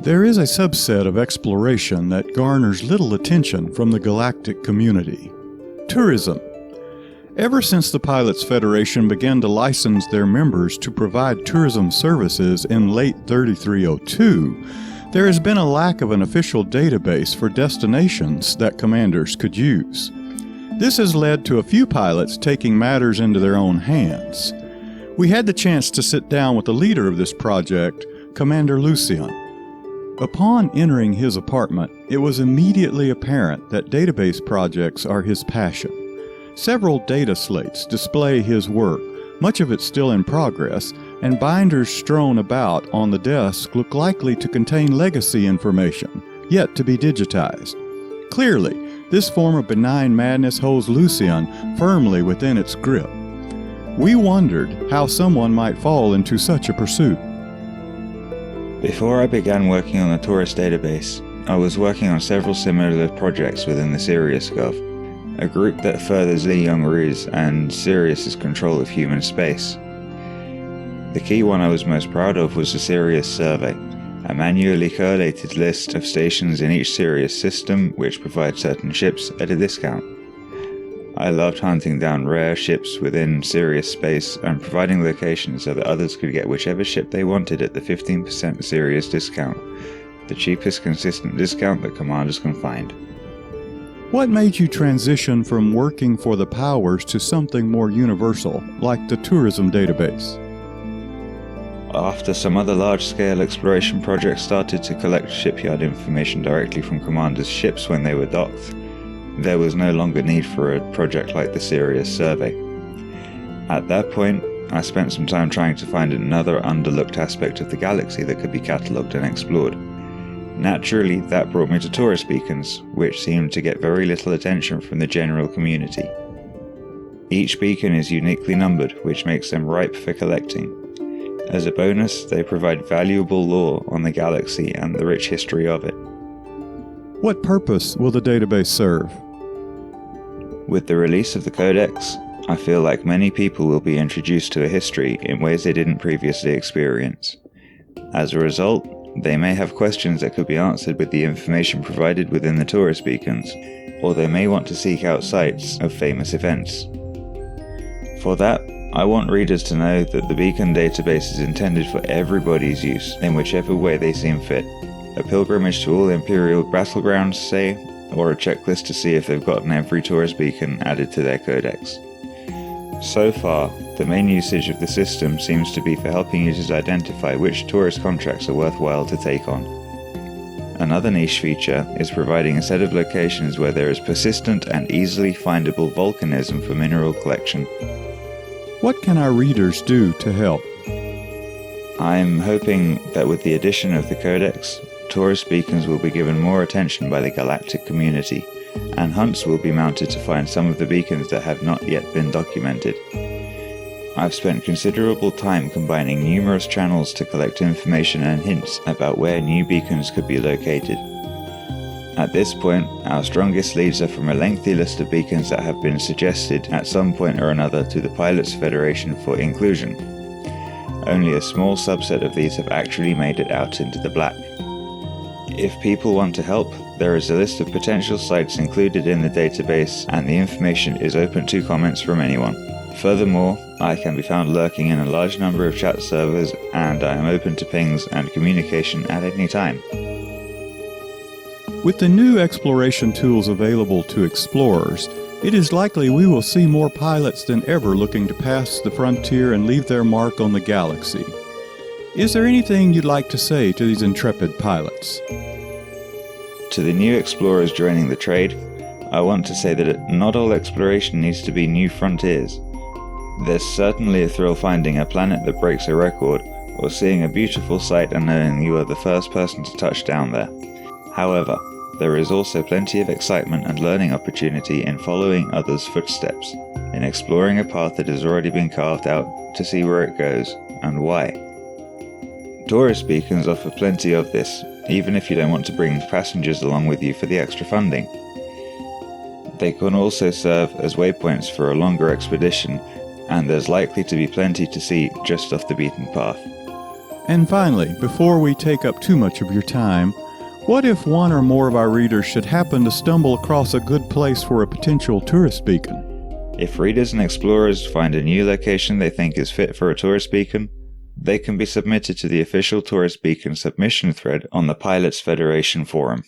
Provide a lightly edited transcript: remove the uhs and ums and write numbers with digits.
There is a subset of exploration that garners little attention from the galactic community: tourism. Ever since the Pilots Federation began to license their members to provide tourism services in late 3302, there has been a lack of an official database for destinations that commanders could use. This has led to a few pilots taking matters into their own hands. We had the chance to sit down with the leader of this project, Commander Lucien. Upon entering his apartment, it was immediately apparent that database projects are his passion. Several data slates display his work, much of it still in progress, and binders strewn about on the desk look likely to contain legacy information, yet to be digitized. Clearly, this form of benign madness holds Lucien firmly within its grip. We wondered how someone might fall into such a pursuit. Before I began working on the tourist database, I was working on several similar projects within the Sirius Gov, a group that furthers Li Yongru's and Sirius's control of human space. The key one I was most proud of was the Sirius Survey, a manually collated list of stations in each Sirius system which provide certain ships at a discount. I loved hunting down rare ships within Sirius space and providing locations so that others could get whichever ship they wanted at the 15% Sirius discount, the cheapest consistent discount that commanders can find. What made you transition from working for the powers to something more universal, like the tourism database? After some other large-scale exploration projects started to collect shipyard information directly from commanders' ships when they were docked, there was no longer need for a project like the Sirius Survey. At that point, I spent some time trying to find another underlooked aspect of the galaxy that could be catalogued and explored. Naturally, that brought me to tourist beacons, which seemed to get very little attention from the general community. Each beacon is uniquely numbered, which makes them ripe for collecting. As a bonus, they provide valuable lore on the galaxy and the rich history of it. What purpose will the database serve? With the release of the Codex, I feel like many people will be introduced to a history in ways they didn't previously experience. As a result, they may have questions that could be answered with the information provided within the tourist beacons, or they may want to seek out sites of famous events. For that, I want readers to know that the beacon database is intended for everybody's use in whichever way they seem fit. A pilgrimage to all Imperial battlegrounds, say, or a checklist to see if they've gotten every tourist beacon added to their codex. So far, the main usage of the system seems to be for helping users identify which tourist contracts are worthwhile to take on. Another niche feature is providing a set of locations where there is persistent and easily findable volcanism for mineral collection. What can our readers do to help? I'm hoping that with the addition of the Codex, tourist beacons will be given more attention by the galactic community, and hunts will be mounted to find some of the beacons that have not yet been documented. I've spent considerable time combining numerous channels to collect information and hints about where new beacons could be located. At this point, our strongest leads are from a lengthy list of beacons that have been suggested at some point or another to the Pilots Federation for inclusion. Only a small subset of these have actually made it out into the black. If people want to help, there is a list of potential sites included in the database, and the information is open to comments from anyone. Furthermore, I can be found lurking in a large number of chat servers, and I am open to pings and communication at any time. With the new exploration tools available to explorers, it is likely we will see more pilots than ever looking to pass the frontier and leave their mark on the galaxy. Is there anything you'd like to say to these intrepid pilots? To the new explorers joining the trade, I want to say that not all exploration needs to be new frontiers. There's certainly a thrill finding a planet that breaks a record, or seeing a beautiful sight and knowing you are the first person to touch down there. However, there is also plenty of excitement and learning opportunity in following others' footsteps, in exploring a path that has already been carved out to see where it goes and why. Tourist beacons offer plenty of this, even if you don't want to bring passengers along with you for the extra funding. They can also serve as waypoints for a longer expedition, and there's likely to be plenty to see just off the beaten path. And finally, before we take up too much of your time, what if one or more of our readers should happen to stumble across a good place for a potential tourist beacon? If readers and explorers find a new location they think is fit for a tourist beacon, they can be submitted to the official tourist beacon submission thread on the Pilots Federation forum.